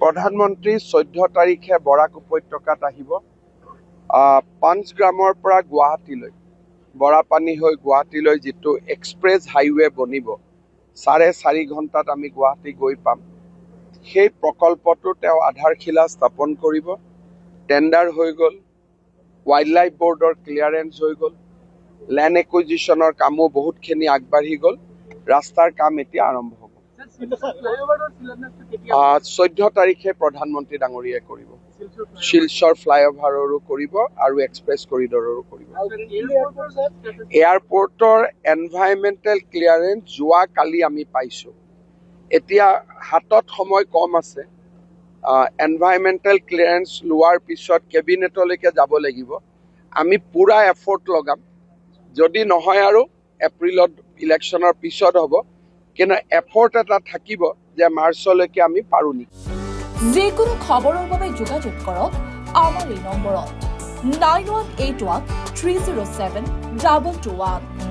প্ৰধানমন্ত্ৰী 14 তাৰিখে বৰাক উপত্যকাত আহিব। পাঞ্চগ্ৰামৰ পৰা গুৱাহাটীলৈ বৰাপানী হৈ গুৱাহাটীলৈ যিটো এক্সপ্ৰেছ হাইৱে বনিব 4.5 ঘণ্টাত আমি গুৱাহাটী গৈ পাম। সেই প্ৰকল্পটো তেওঁ আধাৰশিলা স্থাপন কৰিব। টেণ্ডাৰ হৈ গ'ল, ৱাইল্ড লাইফ বৰ্ডৰ ক্লিয়াৰেন্স হৈ গ'ল, লেণ্ড একুইজিশ্যনৰ কামো বহুতখিনি আগবাঢ়ি গ'ল। ৰাস্তাৰ কাম এতিয়া আৰম্ভ হ'ব। 14 তাৰিখে প্ৰধানমন্ত্ৰী ডাঙৰীয়াই কৰিব। শিলচৰ ফ্লাইঅভাৰৰো কৰিব আৰু এক্সপ্ৰেছ কৰিডৰৰো কৰিব। এয়াৰপৰ্টৰ এনভাইৰনমেণ্টেল ক্লিয়াৰেন্স যোৱাকালি আমি পাইছোঁ। এতিয়া হাতত সময় কম আছে। এনভাইৰনমেণ্টেল ক্লিয়াৰেন্স লোৱাৰ পিছত কেবিনেটলৈকে যাব লাগিব। আমি পুৰা এফৰ্ট লগাম। যদি নহয় আৰু এপ্ৰিলত ইলেকশ্যনৰ পিছত হ'ব, কিন্তু এফৰ্ট এটা থাকিব যে মাৰ্চলৈকে আমি পাৰোঁ নেকি। যিকোনো খবৰৰ বাবে যোগাযোগ কৰক আমাৰ এই নম্বৰত 9181 307 2221।